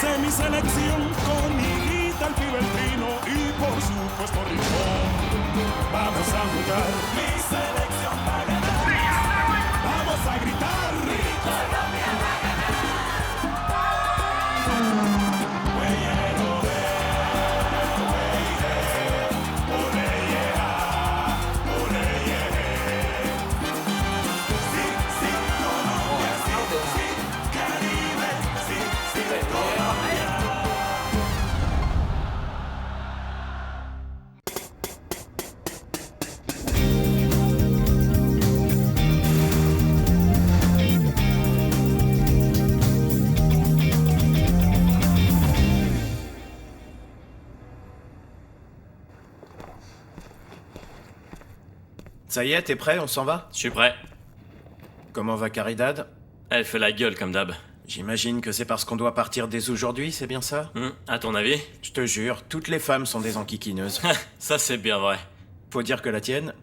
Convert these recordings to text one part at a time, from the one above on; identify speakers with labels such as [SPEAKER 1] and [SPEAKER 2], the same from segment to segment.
[SPEAKER 1] Hice mi selección con Higuita, el pibe, el Pino y por supuesto Rincón. Vamos a jugar. Mi selección va a ganar. Vamos a gritar. Mi Colombia va a ganar.
[SPEAKER 2] Ça y est, t'es prêt, on s'en va?
[SPEAKER 3] Je suis prêt.
[SPEAKER 2] Comment va Caridad?
[SPEAKER 3] Elle fait la gueule comme d'hab.
[SPEAKER 2] J'imagine que c'est parce qu'on doit partir dès aujourd'hui, c'est bien ça?
[SPEAKER 3] À ton avis?
[SPEAKER 2] Je te jure, toutes les femmes sont des enquiquineuses.
[SPEAKER 3] Ça c'est bien vrai.
[SPEAKER 2] Faut dire que la tienne,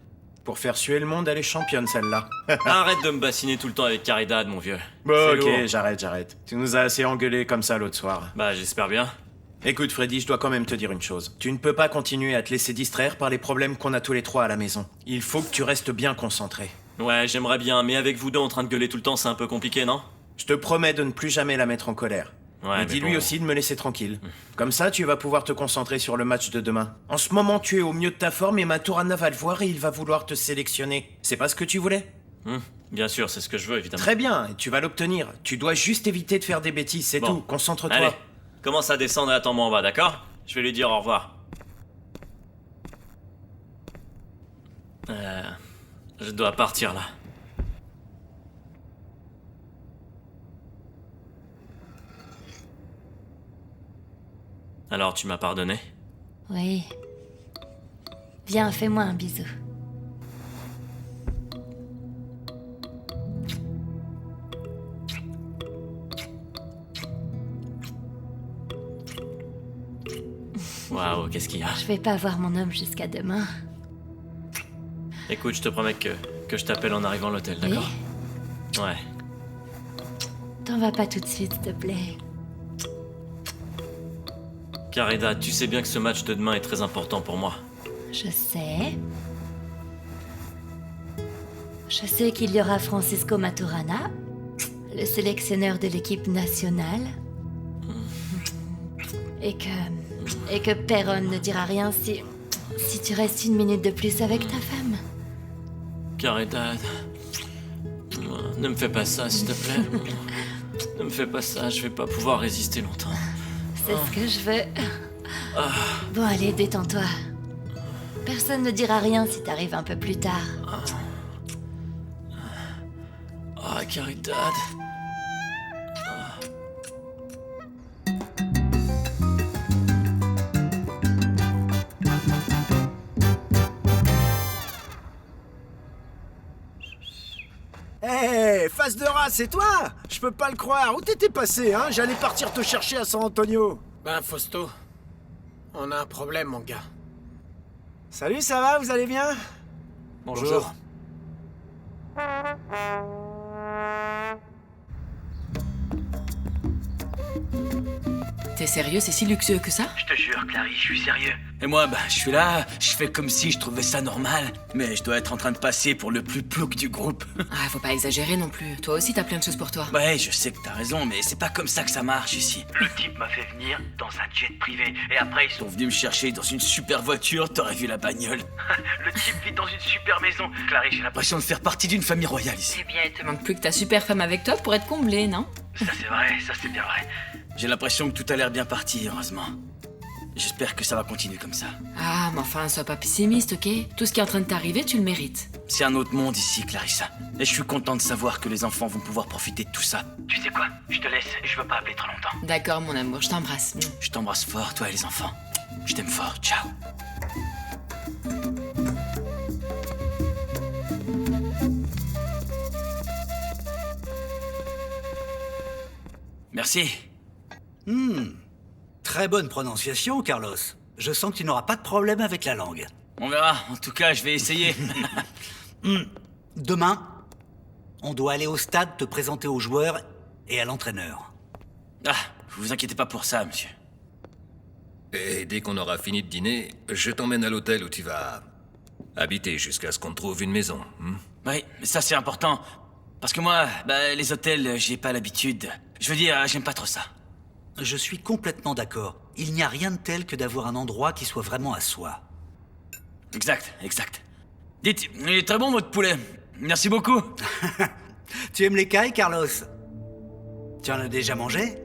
[SPEAKER 2] pour faire suer le monde, elle est championne celle-là.
[SPEAKER 3] Arrête de me bassiner tout le temps avec Caridad, mon vieux.
[SPEAKER 2] Bon,
[SPEAKER 3] C'est
[SPEAKER 2] ok,
[SPEAKER 3] lourd.
[SPEAKER 2] j'arrête. Tu nous as assez engueulés comme ça l'autre soir.
[SPEAKER 3] Bah j'espère bien.
[SPEAKER 2] Écoute Freddy, je dois quand même te dire une chose. Tu ne peux pas continuer à te laisser distraire par les problèmes qu'on a tous les trois à la maison. Il faut que tu restes bien concentré.
[SPEAKER 3] Ouais, j'aimerais bien, mais avec vous deux en train de gueuler tout le temps, c'est un peu compliqué, non?
[SPEAKER 2] Je te promets de ne plus jamais la mettre en colère.
[SPEAKER 3] Ouais,
[SPEAKER 2] Et
[SPEAKER 3] mais
[SPEAKER 2] dis-lui
[SPEAKER 3] bon.
[SPEAKER 2] aussi de me laisser tranquille. Comme ça, tu vas pouvoir te concentrer sur le match de demain. En ce moment, tu es au mieux de ta forme et Maturana va le voir et il va vouloir te sélectionner. C'est pas ce que tu voulais?
[SPEAKER 3] Bien sûr, c'est ce que je veux, évidemment.
[SPEAKER 2] Très bien, et tu vas l'obtenir. Tu dois juste éviter de faire des bêtises, c'est
[SPEAKER 3] Bon.
[SPEAKER 2] tout. Concentre-toi.
[SPEAKER 3] Allez, commence à descendre et attends-moi en bas, d'accord? Je vais lui dire au revoir. Je dois partir là. Alors, tu m'as pardonné?
[SPEAKER 4] Oui. Viens, fais-moi un bisou.
[SPEAKER 3] Waouh, qu'est-ce qu'il y a?
[SPEAKER 4] Je vais pas voir mon homme jusqu'à demain.
[SPEAKER 3] Écoute, je te promets que je t'appelle en arrivant à l'hôtel, d'accord? Ouais.
[SPEAKER 4] T'en vas pas tout de suite, s'il te plaît.
[SPEAKER 3] Caridad, tu sais bien que ce match de demain est très important pour moi.
[SPEAKER 4] Je sais. Je sais qu'il y aura Francisco Maturana, le sélectionneur de l'équipe nationale. Et que Perron ne dira rien si tu restes une minute de plus avec ta femme.
[SPEAKER 3] Caridad, ne me fais pas ça, s'il te plaît. Ne me fais pas ça, je vais pas pouvoir résister longtemps.
[SPEAKER 4] C'est ce que je veux. Bon, allez, détends-toi. Personne ne dira rien si t'arrives un peu plus tard.
[SPEAKER 3] Ah, Caridad.
[SPEAKER 5] Hé, face de race, c'est toi? Je peux pas le croire. Où t'étais passé, hein? J'allais partir te chercher à San Antonio.
[SPEAKER 6] Ben, Fausto, on a un problème, mon gars.
[SPEAKER 5] Salut, ça va? Vous allez bien?
[SPEAKER 6] Bonjour.
[SPEAKER 7] T'es sérieux, c'est si luxueux que ça?
[SPEAKER 8] Je te jure, Clary, je suis sérieux.
[SPEAKER 9] Et moi, je suis là, je fais comme si je trouvais ça normal, mais je dois être en train de passer pour le plus plouc du groupe.
[SPEAKER 7] Ah, faut pas exagérer non plus. Toi aussi, t'as plein de choses pour toi.
[SPEAKER 9] Ouais, je sais que t'as raison, mais c'est pas comme ça que ça marche ici.
[SPEAKER 8] Le type m'a fait venir dans un jet privé, et après ils
[SPEAKER 9] Ils
[SPEAKER 8] sont...
[SPEAKER 9] sont venus me chercher dans une super voiture, t'aurais vu la bagnole.
[SPEAKER 8] Le type vit dans une super maison. Clary, j'ai l'impression...
[SPEAKER 9] L'impression de faire partie d'une famille royale ici.
[SPEAKER 7] Eh bien, il te manque plus que ta super femme avec toi pour être comblé, non?
[SPEAKER 8] Ça c'est vrai, ça c'est bien vrai.
[SPEAKER 9] J'ai l'impression que tout a l'air bien parti, heureusement. J'espère que ça va continuer comme ça.
[SPEAKER 7] Ah, mais enfin, sois pas pessimiste, ok? Tout ce qui est en train de t'arriver, tu le mérites.
[SPEAKER 9] C'est un autre monde ici, Clarissa. Et je suis content de savoir que les enfants vont pouvoir profiter de tout ça.
[SPEAKER 8] Tu sais quoi? Je te laisse, je veux pas appeler trop longtemps.
[SPEAKER 7] D'accord, mon amour, je t'embrasse.
[SPEAKER 9] Je t'embrasse fort, toi et les enfants. Je t'aime fort, ciao. Merci.
[SPEAKER 10] Très bonne prononciation, Carlos. Je sens que tu n'auras pas de problème avec la langue.
[SPEAKER 9] On verra. En tout cas, je vais essayer.
[SPEAKER 10] Demain, on doit aller au stade te présenter aux joueurs et à l'entraîneur.
[SPEAKER 9] Ah, Vous inquiétez pas pour ça, monsieur.
[SPEAKER 11] Et dès qu'on aura fini de dîner, je t'emmène à l'hôtel où tu vas habiter jusqu'à ce qu'on te trouve une maison.
[SPEAKER 9] Oui, mais ça c'est important. Parce que moi, les hôtels, j'ai pas l'habitude. Je veux dire, j'aime pas trop ça.
[SPEAKER 10] Je suis complètement d'accord. Il n'y a rien de tel que d'avoir un endroit qui soit vraiment à soi.
[SPEAKER 9] Exact. Dites, il est très bon votre poulet. Merci beaucoup.
[SPEAKER 10] Tu aimes les cailles, Carlos? Tu en as déjà mangé?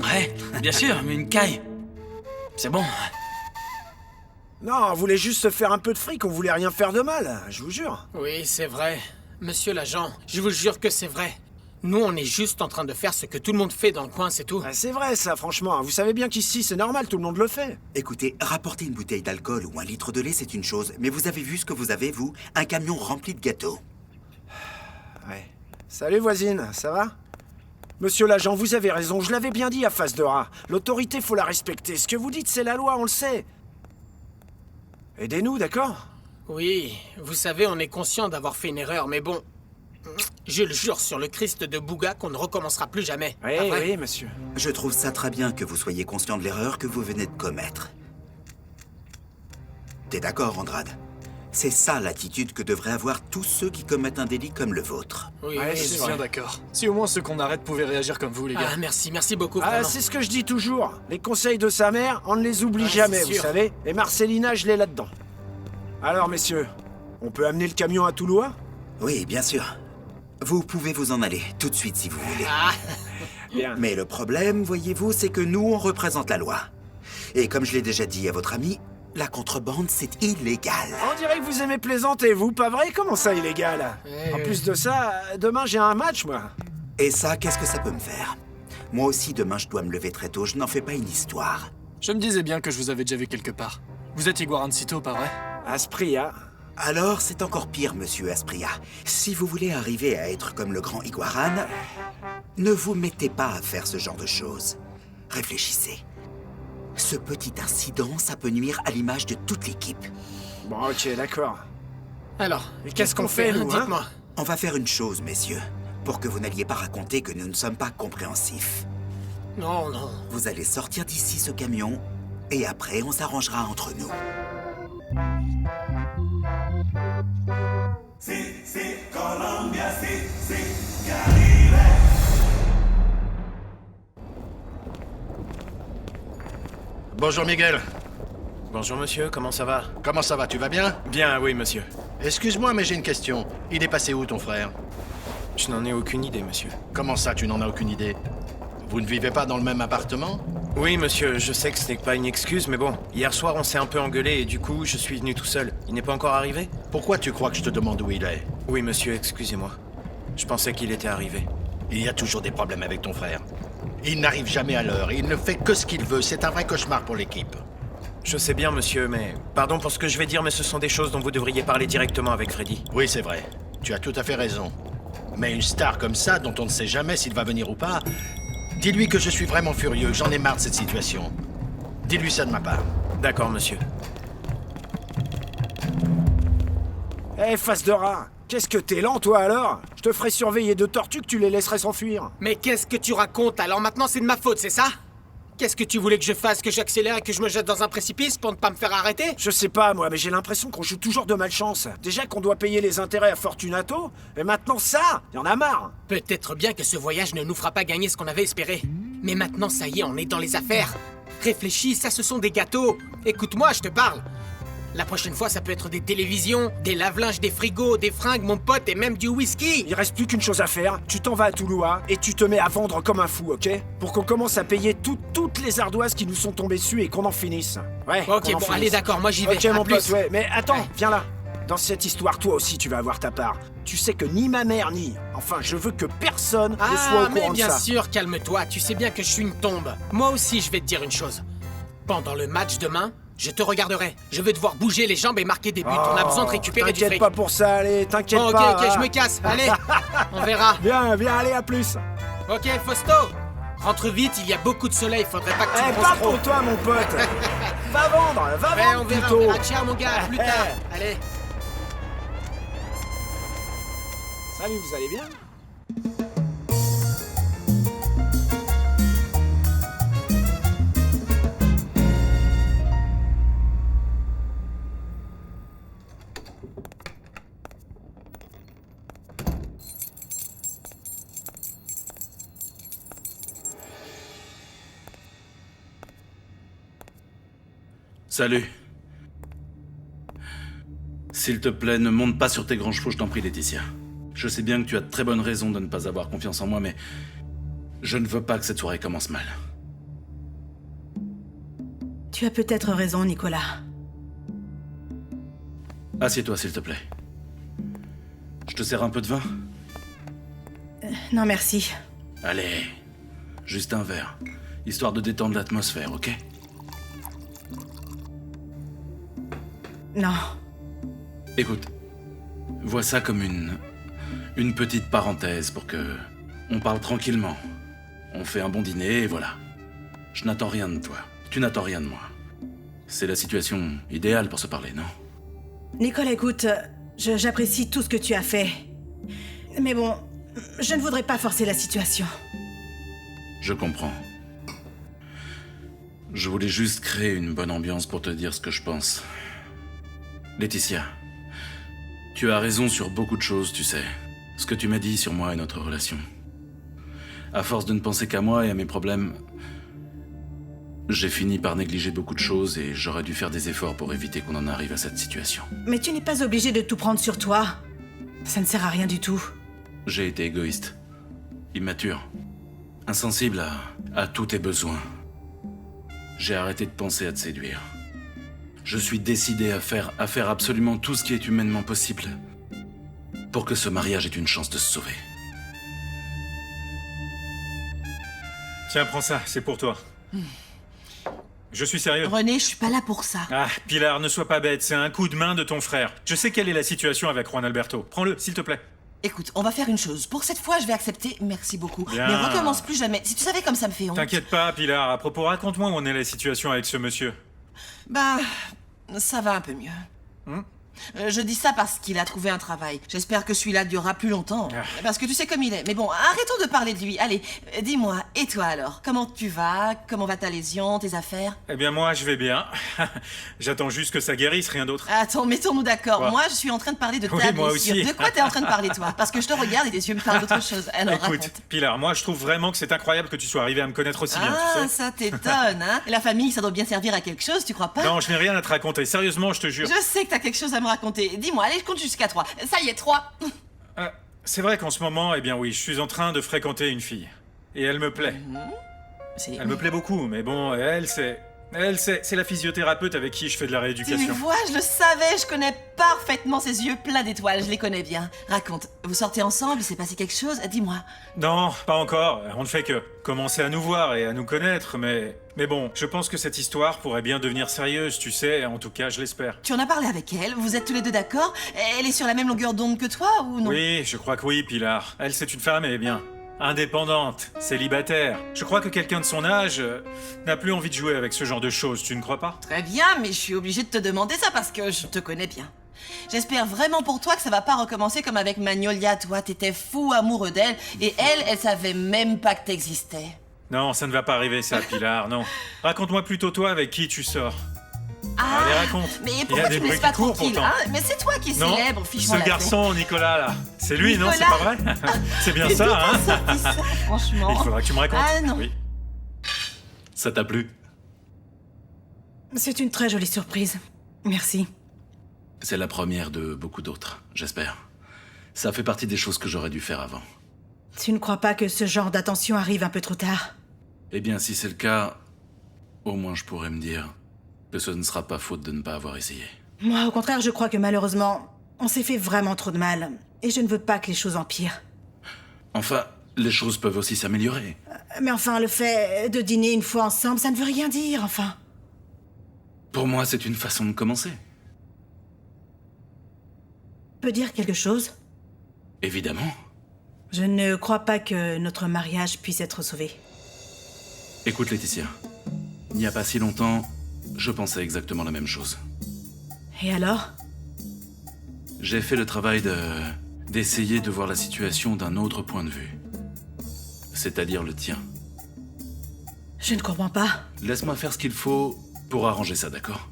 [SPEAKER 9] Ouais, bien sûr, mais une caille. C'est bon.
[SPEAKER 5] Non, on voulait juste se faire un peu de fric, on voulait rien faire de mal, je vous jure.
[SPEAKER 6] Oui, c'est vrai. Monsieur l'agent, je vous jure que c'est vrai. Nous, on est juste en train de faire ce que tout le monde fait dans le coin, c'est tout.
[SPEAKER 5] Ah, c'est vrai ça, franchement. Vous savez bien qu'ici, c'est normal, tout le monde le fait.
[SPEAKER 12] Écoutez, rapporter une bouteille d'alcool ou un litre de lait, c'est une chose. Mais vous avez vu ce que vous avez, vous? Un camion rempli de gâteaux.
[SPEAKER 5] Ouais. Salut voisine, ça va? Monsieur l'agent, vous avez raison, je l'avais bien dit à face de rat. L'autorité, faut la respecter. Ce que vous dites, c'est la loi, on le sait. Aidez-nous, d'accord?
[SPEAKER 6] Oui, vous savez, on est conscient d'avoir fait une erreur, mais bon... Je le jure sur le Christ de Bouga qu'on ne recommencera plus jamais.
[SPEAKER 5] Oui, monsieur.
[SPEAKER 12] Je trouve ça très bien que vous soyez conscient de l'erreur que vous venez de commettre. T'es d'accord, Andrade? C'est ça l'attitude que devraient avoir tous ceux qui commettent un délit comme le vôtre.
[SPEAKER 6] Oui,
[SPEAKER 13] je suis bien d'accord. Si au moins ceux qu'on arrête pouvaient réagir comme vous, les gars.
[SPEAKER 6] Ah, merci beaucoup,
[SPEAKER 5] Ah,
[SPEAKER 6] vraiment.
[SPEAKER 5] c'est ce que je dis toujours. Les conseils de sa mère, on ne les oublie jamais, vous savez. Et Marcellina, je l'ai là-dedans. Alors, messieurs, on peut amener le camion à Toulouse?
[SPEAKER 12] Oui, bien sûr. Vous pouvez vous en aller, tout de suite si vous voulez.
[SPEAKER 5] Bien.
[SPEAKER 12] Mais le problème, voyez-vous, c'est que nous, on représente la loi. Et comme je l'ai déjà dit à votre ami, la contrebande, c'est illégal.
[SPEAKER 5] On dirait que vous aimez plaisanter, vous, pas vrai? Comment ça, illégal? En plus de ça, demain, j'ai un match, moi.
[SPEAKER 12] Et ça, qu'est-ce que ça peut me faire? Moi aussi, demain, je dois me lever très tôt, je n'en fais pas une histoire.
[SPEAKER 13] Je me disais bien que je vous avais déjà vu quelque part. Vous êtes Iguarancito, pas vrai?
[SPEAKER 5] Aspria.
[SPEAKER 12] Alors, c'est encore pire, monsieur Aspria. Si vous voulez arriver à être comme le grand Iguaran, ne vous mettez pas à faire ce genre de choses. Réfléchissez. Ce petit incident, ça peut nuire à l'image de toute l'équipe.
[SPEAKER 5] Bon, ok, d'accord.
[SPEAKER 6] Alors,
[SPEAKER 5] Et qu'est-ce qu'on fait, nous, hein?
[SPEAKER 6] Dites-moi.
[SPEAKER 12] On va faire une chose, messieurs, pour que vous n'alliez pas raconter que nous ne sommes pas compréhensifs.
[SPEAKER 6] Non.
[SPEAKER 12] Vous allez sortir d'ici ce camion, et après, on s'arrangera entre nous.
[SPEAKER 1] Si, Colombia, si, Caribe.
[SPEAKER 14] Bonjour Miguel.
[SPEAKER 2] Bonjour monsieur, comment ça va?
[SPEAKER 14] Comment ça va, tu vas bien?
[SPEAKER 2] Bien, oui monsieur.
[SPEAKER 14] Excuse-moi, mais j'ai une question. Il est passé où ton frère?
[SPEAKER 2] Je n'en ai aucune idée, monsieur.
[SPEAKER 14] Comment ça, tu n'en as aucune idée? Vous ne vivez pas dans le même appartement?
[SPEAKER 2] Oui monsieur, je sais que ce n'est pas une excuse, mais bon, hier soir on s'est un peu engueulé et du coup je suis venu tout seul. Il n'est pas encore arrivé?
[SPEAKER 14] Pourquoi tu crois que je te demande où il est?
[SPEAKER 2] Oui monsieur, excusez-moi. Je pensais qu'il était arrivé.
[SPEAKER 14] Il y a toujours des problèmes avec ton frère. Il n'arrive jamais à l'heure, il ne fait que ce qu'il veut, c'est un vrai cauchemar pour l'équipe.
[SPEAKER 2] Je sais bien monsieur, mais... Pardon pour ce que je vais dire, mais ce sont des choses dont vous devriez parler directement avec Freddy.
[SPEAKER 14] Oui, c'est vrai. Tu as tout à fait raison. Mais une star comme ça, dont on ne sait jamais s'il va venir ou pas... Dis-lui que je suis vraiment furieux, j'en ai marre de cette situation. Dis-lui ça de ma part.
[SPEAKER 2] D'accord, monsieur.
[SPEAKER 5] Eh, face de rat, qu'est-ce que t'es lent, toi, alors? Je te ferais surveiller de tortues que tu les laisserais s'enfuir.
[SPEAKER 6] Mais qu'est-ce que tu racontes? Alors maintenant, c'est de ma faute, c'est ça? Qu'est-ce que tu voulais que je fasse? Que j'accélère et que je me jette dans un précipice pour ne pas me faire arrêter?
[SPEAKER 5] Je sais pas, moi, mais j'ai l'impression qu'on joue toujours de malchance. Déjà qu'on doit payer les intérêts à Fortunato, et maintenant ça, y en a marre.
[SPEAKER 6] Peut-être bien que ce voyage ne nous fera pas gagner ce qu'on avait espéré. Mais maintenant, ça y est, on est dans les affaires. Réfléchis, ça, ce sont des gâteaux. Écoute-moi, je te parle. La prochaine fois, ça peut être des télévisions, des lave-linges, des frigos, des fringues, mon pote, et même du whisky.
[SPEAKER 5] Il reste plus qu'une chose à faire, tu t'en vas à Toulouse et tu te mets à vendre comme un fou, ok? Pour qu'on commence à payer toutes les ardoises qui nous sont tombées dessus et qu'on en finisse. Ouais.
[SPEAKER 6] Ok, bon, allez, d'accord, moi j'y vais.
[SPEAKER 5] Ok,
[SPEAKER 6] à
[SPEAKER 5] mon
[SPEAKER 6] plus.
[SPEAKER 5] pote, ouais. Mais attends, viens là. Dans cette histoire, toi aussi, tu vas avoir ta part. Tu sais que ni ma mère, ni... Enfin, je veux que personne ne soit au
[SPEAKER 6] Ah, mais
[SPEAKER 5] courant de
[SPEAKER 6] bien
[SPEAKER 5] ça.
[SPEAKER 6] sûr, calme-toi, tu sais bien que je suis une tombe. Moi aussi, je vais te dire une chose. Pendant le match demain, je te regarderai. Je veux te voir bouger les jambes et marquer des buts. On a besoin de récupérer du
[SPEAKER 5] T'inquiète
[SPEAKER 6] fric.
[SPEAKER 5] pas pour ça, allez, t'inquiète
[SPEAKER 6] Bon,
[SPEAKER 5] pas.
[SPEAKER 6] ok, je me casse. Allez, on verra.
[SPEAKER 5] Viens, allez, à plus.
[SPEAKER 6] Ok, Fausto, rentre vite, il y a beaucoup de soleil, faudrait pas que tu
[SPEAKER 5] Eh,
[SPEAKER 6] te
[SPEAKER 5] pas
[SPEAKER 6] brosses trop.
[SPEAKER 5] pour toi, mon pote. Va vendre
[SPEAKER 6] Ouais,
[SPEAKER 5] vendre
[SPEAKER 6] on verra,
[SPEAKER 5] plutôt.
[SPEAKER 6] Ciao, mon gars, à plus tard. Allez.
[SPEAKER 5] Salut, vous allez bien?
[SPEAKER 15] Salut. S'il te plaît, ne monte pas sur tes grands chevaux, je t'en prie, Laetitia. Je sais bien que tu as de très bonnes raisons de ne pas avoir confiance en moi, mais je ne veux pas que cette soirée commence mal.
[SPEAKER 16] Tu as peut-être raison, Nicolas.
[SPEAKER 15] Assieds-toi, s'il te plaît. Je te sers un peu de vin?
[SPEAKER 16] Non, merci.
[SPEAKER 15] Allez, juste un verre, histoire de détendre l'atmosphère, ok?
[SPEAKER 16] Non.
[SPEAKER 15] Écoute, vois ça comme une petite parenthèse pour que on parle tranquillement. On fait un bon dîner et voilà. Je n'attends rien de toi. Tu n'attends rien de moi. C'est la situation idéale pour se parler, non?
[SPEAKER 16] Nicolas, écoute, j'apprécie tout ce que tu as fait. Mais bon, je ne voudrais pas forcer la situation.
[SPEAKER 15] Je comprends. Je voulais juste créer une bonne ambiance pour te dire ce que je pense. Laetitia, tu as raison sur beaucoup de choses, tu sais. Ce que tu m'as dit sur moi et notre relation. À force de ne penser qu'à moi et à mes problèmes, j'ai fini par négliger beaucoup de choses et j'aurais dû faire des efforts pour éviter qu'on en arrive à cette situation.
[SPEAKER 16] Mais tu n'es pas obligé de tout prendre sur toi. Ça ne sert à rien du tout.
[SPEAKER 15] J'ai été égoïste, immature, insensible à tous tes besoins. J'ai arrêté de penser à te séduire. Je suis décidé à faire absolument tout ce qui est humainement possible pour que ce mariage ait une chance de se sauver.
[SPEAKER 17] Tiens, prends ça, c'est pour toi. Je suis sérieux.
[SPEAKER 18] René, je suis pas là pour ça.
[SPEAKER 17] Ah, Pilar, ne sois pas bête, c'est un coup de main de ton frère. Je sais quelle est la situation avec Juan Alberto. Prends-le, s'il te plaît.
[SPEAKER 18] Écoute, on va faire une chose. Pour cette fois, je vais accepter. Merci beaucoup.
[SPEAKER 17] Bien.
[SPEAKER 18] Mais recommence plus jamais. Si tu savais comme ça me fait honte.
[SPEAKER 17] T'inquiète pas, Pilar. À propos, raconte-moi où en est la situation avec ce monsieur.
[SPEAKER 18] Bah, ça va un peu mieux. Je dis ça parce qu'il a trouvé un travail. J'espère que celui-là durera plus longtemps. Parce que tu sais comme il est. Mais bon, arrêtons de parler de lui. Allez, dis-moi, et toi alors? Comment tu vas? Comment va ta lésion, tes affaires?
[SPEAKER 17] Eh bien, moi, je vais bien. J'attends juste que ça guérisse, rien d'autre.
[SPEAKER 18] Attends, mettons-nous d'accord.
[SPEAKER 17] Quoi?
[SPEAKER 18] Moi, je suis en train de parler de ta
[SPEAKER 17] Oui,
[SPEAKER 18] blessure.
[SPEAKER 17] moi aussi.
[SPEAKER 18] De quoi t'es en train de parler, toi? Parce que je te regarde et tes yeux me parlent d'autre chose. Alors,
[SPEAKER 17] Écoute,
[SPEAKER 18] raconte.
[SPEAKER 17] Pilar, moi, je trouve vraiment que c'est incroyable que tu sois arrivé à me connaître aussi bien, tu sais.
[SPEAKER 18] Ça t'étonne, hein? La famille, ça doit bien servir à quelque chose, tu crois pas?
[SPEAKER 17] Non, je n'ai rien à te raconter. Sérieusement, je te jure.
[SPEAKER 18] Je sais que t'as quelque chose à me raconter. Dis-moi, allez, je compte jusqu'à 3. Ça y est, 3.
[SPEAKER 17] C'est vrai qu'en ce moment, eh bien oui, je suis en train de fréquenter une fille. Et elle me plaît. Elle me plaît beaucoup, mais bon, c'est la physiothérapeute avec qui je fais de la
[SPEAKER 18] Tu
[SPEAKER 17] rééducation.
[SPEAKER 18] vois, je le savais, je connais parfaitement ses yeux pleins d'étoiles, je les connais bien. Raconte, vous sortez ensemble, il s'est passé quelque chose? Dis-moi.
[SPEAKER 17] Non, pas encore. On ne fait que commencer à nous voir et à nous connaître, mais bon, je pense que cette histoire pourrait bien devenir sérieuse, tu sais, en tout cas, je l'espère.
[SPEAKER 18] Tu en as parlé avec elle? Vous êtes tous les deux d'accord? Elle est sur la même longueur d'onde que toi ou non?
[SPEAKER 17] Oui, je crois que oui, Pilar. Elle, c'est une femme, eh bien, indépendante, célibataire. Je crois que quelqu'un de son âge n'a plus envie de jouer avec ce genre de choses, tu ne crois pas?
[SPEAKER 18] Très bien, mais je suis obligée de te demander ça parce que je te connais bien. J'espère vraiment pour toi que ça va pas recommencer comme avec Magnolia. Toi, t'étais fou amoureux d'elle et elle savait même pas que t'existais.
[SPEAKER 17] Non, ça ne va pas arriver ça, Pilar, non. Raconte-moi plutôt toi avec qui tu sors.
[SPEAKER 18] Ah,
[SPEAKER 17] allez, raconte.
[SPEAKER 18] mais
[SPEAKER 17] Il y a
[SPEAKER 18] pourquoi
[SPEAKER 17] des
[SPEAKER 18] tu me laisses
[SPEAKER 17] bruits
[SPEAKER 18] pas
[SPEAKER 17] qui courent,
[SPEAKER 18] tranquille,
[SPEAKER 17] pourtant.
[SPEAKER 18] hein? Mais c'est toi qui es
[SPEAKER 17] Non,
[SPEAKER 18] célèbre, fiche-moi
[SPEAKER 17] ce
[SPEAKER 18] la paix.
[SPEAKER 17] garçon, Nicolas, là. C'est lui, non? C'est
[SPEAKER 18] Nicolas.
[SPEAKER 17] pas vrai? C'est bien
[SPEAKER 18] Mais
[SPEAKER 17] ça,
[SPEAKER 18] d'où
[SPEAKER 17] hein?
[SPEAKER 18] t'as sorti ça, franchement.
[SPEAKER 17] Il faudra que tu me racontes.
[SPEAKER 18] Ah non.
[SPEAKER 17] Oui.
[SPEAKER 15] Ça t'a plu?
[SPEAKER 16] C'est une très jolie surprise. Merci.
[SPEAKER 15] C'est la première de beaucoup d'autres, j'espère. Ça fait partie des choses que j'aurais dû faire avant.
[SPEAKER 16] Tu ne crois pas que ce genre d'attention arrive un peu trop tard?
[SPEAKER 15] Eh bien, si c'est le cas, au moins je pourrais me dire que ce ne sera pas faute de ne pas avoir essayé.
[SPEAKER 16] Moi, au contraire, je crois que malheureusement, on s'est fait vraiment trop de mal. Et je ne veux pas que les choses empirent.
[SPEAKER 15] Enfin, les choses peuvent aussi s'améliorer.
[SPEAKER 16] Mais enfin, le fait de dîner une fois ensemble, ça ne veut rien dire, enfin.
[SPEAKER 15] Pour moi, c'est une façon de commencer.
[SPEAKER 16] Peut dire quelque chose?
[SPEAKER 15] Évidemment.
[SPEAKER 16] Je ne crois pas que notre mariage puisse être sauvé.
[SPEAKER 15] Écoute, Laetitia. Il n'y a pas si longtemps, je pensais exactement la même chose.
[SPEAKER 16] Et alors?
[SPEAKER 15] J'ai fait le travail d'essayer de voir la situation d'un autre point de vue. C'est-à-dire le tien.
[SPEAKER 16] Je ne comprends pas.
[SPEAKER 15] Laisse-moi faire ce qu'il faut pour arranger ça, d'accord?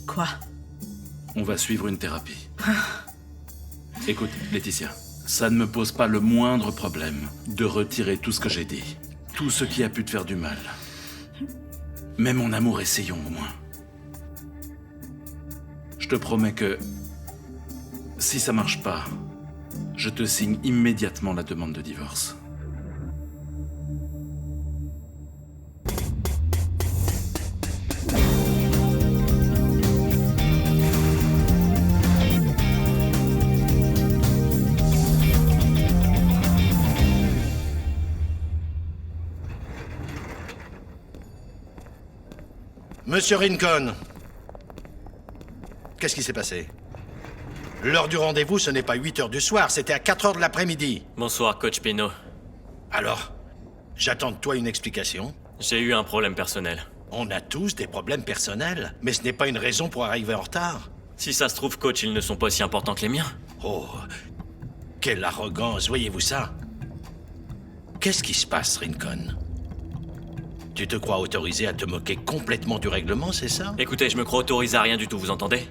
[SPEAKER 16] Quoi?
[SPEAKER 15] On va suivre une thérapie. Écoute, Laetitia, ça ne me pose pas le moindre problème de retirer tout ce que j'ai dit. Tout ce qui a pu te faire du mal. Mais mon amour, essayons au moins. Je te promets que si ça marche pas, je te signe immédiatement la demande de divorce.
[SPEAKER 14] Monsieur Rincon, qu'est-ce qui s'est passé? L'heure du rendez-vous, ce n'est pas 8 heures du soir, c'était à 4 heures de l'après-midi.
[SPEAKER 3] Bonsoir, coach Pino.
[SPEAKER 14] Alors, j'attends de toi une explication.
[SPEAKER 3] J'ai eu un problème personnel.
[SPEAKER 14] On a tous des problèmes personnels, mais ce n'est pas une raison pour arriver en retard.
[SPEAKER 3] Si ça se trouve, coach, ils ne sont pas aussi importants que les miens.
[SPEAKER 14] Oh, quelle arrogance, voyez-vous ça? Qu'est-ce qui se passe, Rincon? Tu te crois autorisé à te moquer complètement du règlement, c'est ça?
[SPEAKER 3] Écoutez, je me crois autorisé à rien du tout, vous entendez?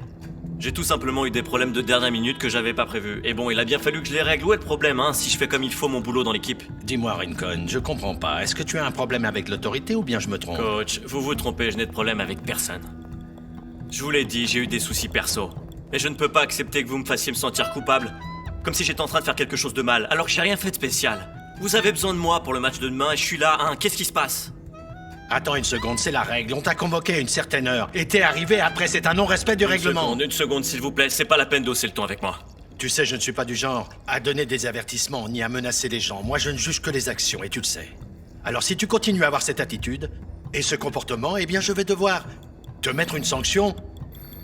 [SPEAKER 3] J'ai tout simplement eu des problèmes de dernière minute que j'avais pas prévus. Et bon, il a bien fallu que je les règle. Où est le problème, hein, si je fais comme il faut mon boulot dans l'équipe?
[SPEAKER 14] Dis-moi, Rincon, je comprends pas. Est-ce que tu as un problème avec l'autorité ou bien je me trompe?
[SPEAKER 3] Coach, vous vous trompez, je n'ai de problème avec personne. Je vous l'ai dit, j'ai eu des soucis perso. Et je ne peux pas accepter que vous me fassiez me sentir coupable. Comme si j'étais en train de faire quelque chose de mal, alors que j'ai rien fait de spécial. Vous avez besoin de moi pour le match de demain et je suis là, hein, qu'est-ce qui se passe?
[SPEAKER 14] Attends une seconde, c'est la règle. On t'a convoqué à une certaine heure. Et t'es arrivé après, c'est un non-respect du règlement.
[SPEAKER 3] Une seconde, s'il vous plaît. C'est pas la peine d'hausser le ton avec moi.
[SPEAKER 14] Tu sais, je ne suis pas du genre à donner des avertissements ni à menacer les gens. Moi, je ne juge que les actions, et tu le sais. Alors, si tu continues à avoir cette attitude et ce comportement, eh bien, je vais devoir te mettre une sanction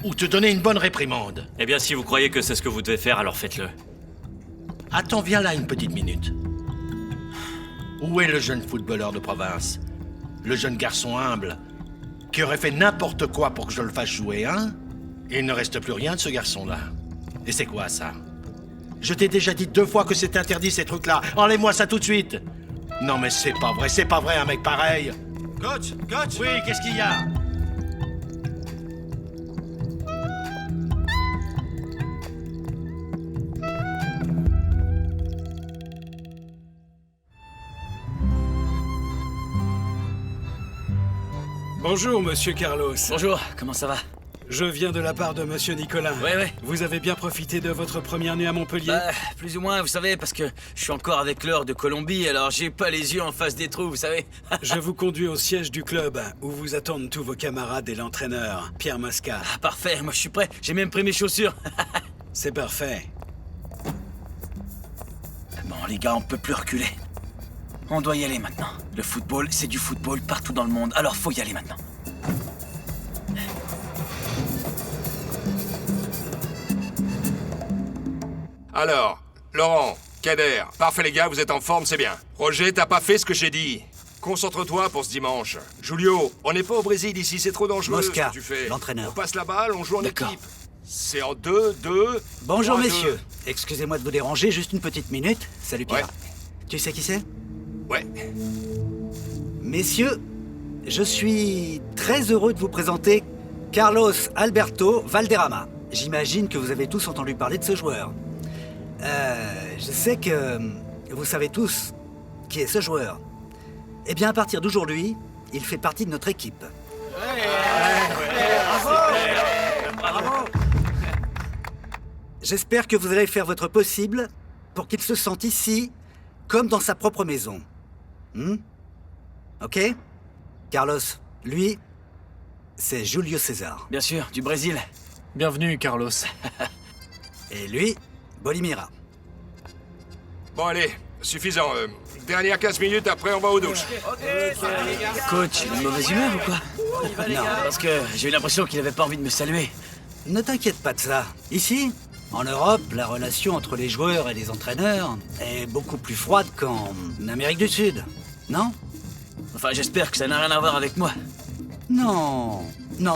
[SPEAKER 14] ou te donner une bonne réprimande.
[SPEAKER 3] Eh bien, si vous croyez que c'est ce que vous devez faire, alors faites-le.
[SPEAKER 14] Attends, viens là une petite minute. Où est le jeune footballeur de province? Le jeune garçon humble, qui aurait fait n'importe quoi pour que je le fasse jouer, hein? Il ne reste plus rien de ce garçon-là. Et c'est quoi, ça? Je t'ai déjà dit 2 fois que c'est interdit, ces trucs-là. Enlève-moi ça tout de suite! Non, mais c'est pas vrai, un mec pareil!
[SPEAKER 19] Coach!
[SPEAKER 14] Oui, qu'est-ce qu'il y a?
[SPEAKER 19] Bonjour, monsieur Carlos.
[SPEAKER 9] Bonjour, comment ça va?
[SPEAKER 19] Je viens de la part de monsieur Nicolas.
[SPEAKER 9] Ouais.
[SPEAKER 19] Vous avez bien profité de votre première nuit à Montpellier?
[SPEAKER 9] Bah, plus ou moins, vous savez, parce que je suis encore avec l'heure de Colombie, alors j'ai pas les yeux en face des trous, vous savez.
[SPEAKER 19] Je vous conduis au siège du club, où vous attendent tous vos camarades et l'entraîneur, Pierre Mosca.
[SPEAKER 9] Ah, parfait, moi je suis prêt, j'ai même pris mes chaussures.
[SPEAKER 19] C'est parfait.
[SPEAKER 9] Bon, les gars, on peut plus reculer. On doit y aller maintenant. Le football, c'est du football partout dans le monde, alors faut y aller maintenant.
[SPEAKER 20] Alors, Laurent, Kader, parfait les gars, vous êtes en forme, c'est bien. Roger, t'as pas fait ce que j'ai dit. Concentre-toi pour ce dimanche. Julio, on n'est pas au Brésil ici, c'est trop dangereux
[SPEAKER 10] Mosca,
[SPEAKER 20] ce que tu fais.
[SPEAKER 10] l'entraîneur.
[SPEAKER 20] On passe la balle, on joue en
[SPEAKER 10] D'accord.
[SPEAKER 20] équipe. C'est en 2-2.
[SPEAKER 10] Bonjour
[SPEAKER 20] 3-2.
[SPEAKER 10] messieurs. Excusez-moi de vous déranger, juste une petite minute. Salut Pierre.
[SPEAKER 20] Ouais.
[SPEAKER 10] Tu sais qui c'est?
[SPEAKER 20] Ouais.
[SPEAKER 10] Messieurs, je suis très heureux de vous présenter Carlos Alberto Valderrama. J'imagine que vous avez tous entendu parler de ce joueur. Je sais que vous savez tous qui est ce joueur. Eh bien, à partir d'aujourd'hui, il fait partie de notre équipe.
[SPEAKER 9] Bravo.
[SPEAKER 10] J'espère que vous allez faire votre possible pour qu'il se sente ici comme dans sa propre maison. Ok? Carlos, lui, c'est Julio César.
[SPEAKER 9] Bien sûr, du Brésil.
[SPEAKER 13] Bienvenue, Carlos.
[SPEAKER 10] Et lui, Bolimira.
[SPEAKER 20] Bon allez, suffisant. Dernière 15 minutes, après on va aux douches.
[SPEAKER 9] Coach, il a une mauvaise humeur ou quoi? Non, parce que j'ai eu l'impression qu'il avait pas envie de me saluer.
[SPEAKER 10] Ne t'inquiète pas de ça. Ici, en Europe, la relation entre les joueurs et les entraîneurs est beaucoup plus froide qu'en Amérique du Sud. Non?
[SPEAKER 9] Enfin, j'espère que ça n'a rien à voir avec moi.
[SPEAKER 10] Non,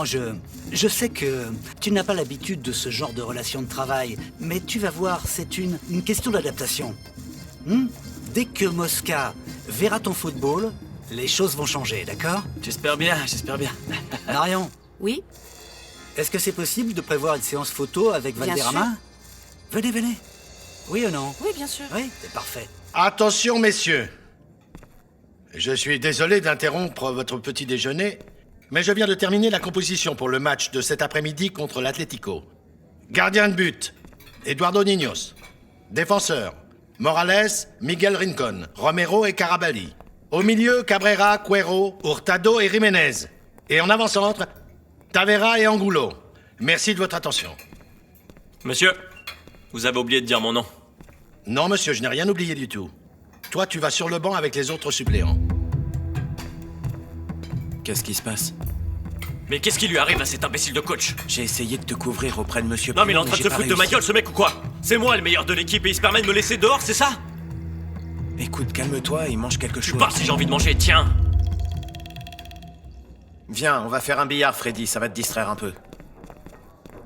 [SPEAKER 10] je sais que tu n'as pas l'habitude de ce genre de relation de travail, mais tu vas voir, c'est une question d'adaptation. Dès que Mosca verra ton football, les choses vont changer, d'accord?
[SPEAKER 9] J'espère bien, j'espère bien.
[SPEAKER 10] Marion?
[SPEAKER 4] Oui?
[SPEAKER 10] Est-ce que c'est possible de prévoir une séance photo avec
[SPEAKER 4] Bien
[SPEAKER 10] Valderrama? Venez. Oui ou non?
[SPEAKER 4] Oui, bien sûr.
[SPEAKER 10] Oui, c'est parfait.
[SPEAKER 14] Attention, messieurs. Je suis désolé d'interrompre votre petit déjeuner, mais je viens de terminer la composition pour le match de cet après-midi contre l'Atlético. Gardien de but, Eduardo Niños. Défenseur, Morales, Miguel Rincon, Romero et Caraballi. Au milieu, Cabrera, Cuero, Hurtado et Jiménez. Et en avant-centre, Tavera et Angulo. Merci de votre attention.
[SPEAKER 3] Monsieur, vous avez oublié de dire mon nom.
[SPEAKER 14] Non, monsieur, je n'ai rien oublié du tout. Toi, tu vas sur le banc avec les autres suppléants.
[SPEAKER 2] Qu'est-ce qui se passe?
[SPEAKER 3] Mais qu'est-ce qui lui arrive à cet imbécile de coach?
[SPEAKER 2] J'ai essayé de te couvrir auprès de monsieur
[SPEAKER 3] Non, mais il est en
[SPEAKER 2] Pinon,
[SPEAKER 3] train de
[SPEAKER 2] j'ai
[SPEAKER 3] se
[SPEAKER 2] pas
[SPEAKER 3] foutre de ma
[SPEAKER 2] réussi.
[SPEAKER 3] gueule, ce mec ou quoi? C'est moi le meilleur de l'équipe et il se permet de me laisser dehors, c'est ça?
[SPEAKER 2] Écoute, calme-toi et mange quelque chose.
[SPEAKER 3] Je pars si j'ai envie de manger, tiens!
[SPEAKER 2] Viens, on va faire un billard, Freddy, ça va te distraire un peu.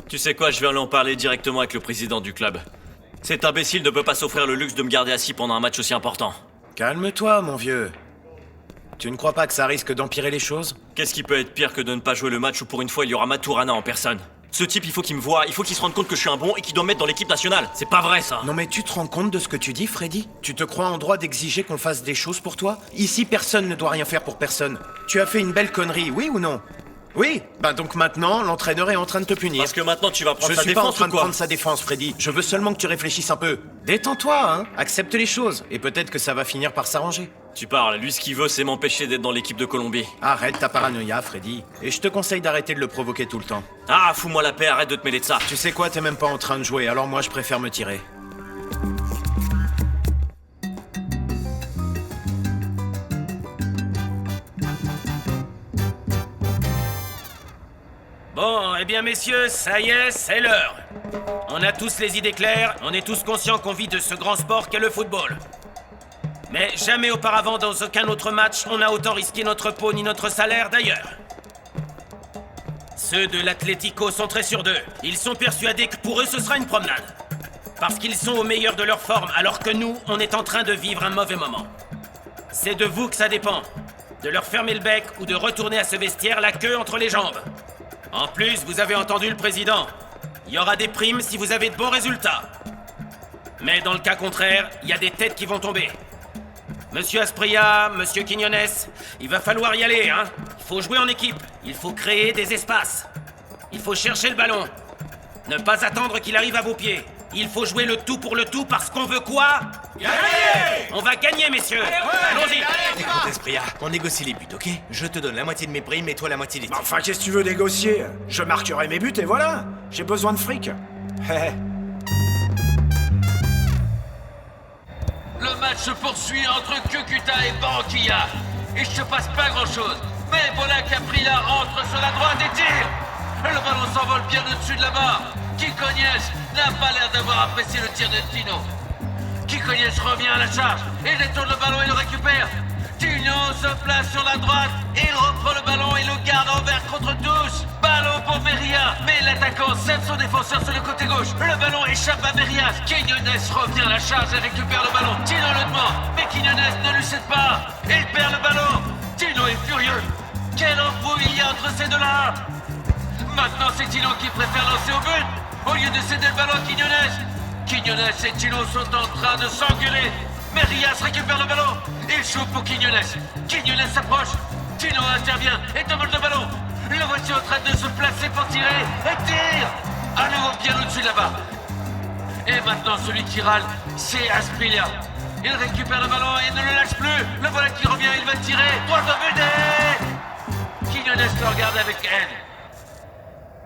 [SPEAKER 3] Tu sais quoi, je vais aller en parler directement avec le président du club. Cet imbécile ne peut pas s'offrir le luxe de me garder assis pendant un match aussi important.
[SPEAKER 2] Calme-toi, mon vieux. Tu ne crois pas que ça risque d'empirer les choses?
[SPEAKER 3] Qu'est-ce qui peut être pire que de ne pas jouer le match où pour une fois il y aura Maturana en personne? Ce type, il faut qu'il me voie, il faut qu'il se rende compte que je suis un bon et qu'il doit me mettre dans l'équipe nationale. C'est pas vrai, ça.
[SPEAKER 2] Non mais tu te rends compte de ce que tu dis, Freddy? Tu te crois en droit d'exiger qu'on fasse des choses pour toi? Ici, personne ne doit rien faire pour personne. Tu as fait une belle connerie, oui ou non? Oui. Bah donc maintenant, l'entraîneur est en train de te punir.
[SPEAKER 3] Parce que maintenant tu vas prendre sa
[SPEAKER 2] Je suis pas en
[SPEAKER 3] défense
[SPEAKER 2] train
[SPEAKER 3] ou
[SPEAKER 2] de
[SPEAKER 3] quoi?
[SPEAKER 2] prendre sa défense, Freddy. Je veux seulement que tu réfléchisses un peu. Détends-toi, hein. Accepte les choses. Et peut-être que ça va finir par s'arranger.
[SPEAKER 3] Tu parles, lui ce qu'il veut c'est m'empêcher d'être dans l'équipe de Colombie.
[SPEAKER 2] Arrête ta paranoïa, Freddy. Et je te conseille d'arrêter de le provoquer tout le temps.
[SPEAKER 3] Ah, fous-moi la paix, arrête de te mêler de ça.
[SPEAKER 2] Tu sais quoi, t'es même pas en train de jouer, alors moi je préfère me tirer.
[SPEAKER 21] Bon, eh bien messieurs, ça y est, c'est l'heure. On a tous les idées claires, on est tous conscients qu'on vit de ce grand sport qu'est le football. Mais jamais auparavant dans aucun autre match, on n'a autant risqué notre peau ni notre salaire d'ailleurs. Ceux de l'Atlético sont très sûrs d'eux. Ils sont persuadés que pour eux ce sera une promenade. Parce qu'ils sont au meilleur de leur forme, alors que nous, on est en train de vivre un mauvais moment. C'est de vous que ça dépend. De leur fermer le bec ou de retourner à ce vestiaire la queue entre les jambes. En plus, vous avez entendu le président. Il y aura des primes si vous avez de bons résultats. Mais dans le cas contraire, il y a des têtes qui vont tomber. Monsieur Asprilla, Monsieur Quiñones, il va falloir y aller, hein. Il faut jouer en équipe. Il faut créer des espaces. Il faut chercher le ballon. Ne pas attendre qu'il arrive à vos pieds. Il faut jouer le tout pour le tout parce qu'on veut quoi? Gagner! On va gagner, messieurs. Allons-y.
[SPEAKER 22] Écoute, Asprilla, on négocie les buts, ok? Je te donne la moitié de mes primes et toi la moitié des tiens.
[SPEAKER 5] Enfin, qu'est-ce que tu veux négocier? Je marquerai mes buts et voilà. J'ai besoin de fric.
[SPEAKER 23] Le match se poursuit entre Cucuta et Barranquilla. Il se passe pas grand-chose. Mais voilà qu'Aprilla entre sur la droite et tire. Le ballon s'envole bien au-dessus de la barre. Quiñones n'a pas l'air d'avoir apprécié le tir de Tino. Quiñones revient à la charge. Il détourne le ballon et le récupère. Tino se place sur la droite. Il reprend le ballon et le garde envers contre tous. Ballon pour Meria. Mais l'attaquant cède son défenseur sur le côté gauche. Le ballon échappe à Meria. Quiñones revient à la charge et récupère le ballon. Tino le demande. Mais Quiñones ne lui cède pas. Il perd le ballon. Tino est furieux. Quelle embrouille il y a entre ces deux-là. Maintenant c'est Tino qui préfère lancer au but au lieu de céder le ballon à Quiñones. Quiñones et Tino sont en train de s'engueuler. Merias récupère le ballon. Il chauffe pour Quiñones. Quiñones s'approche. Tino intervient et demande le ballon. Le voici en train de se placer pour tirer et tire. À nouveau bien au-dessus de la barre. Et maintenant celui qui râle, c'est Asprilla. Il récupère le ballon et ne le lâche plus. Le voilà qui revient, il va tirer. Droit de but et... Quiñones le regarde avec haine.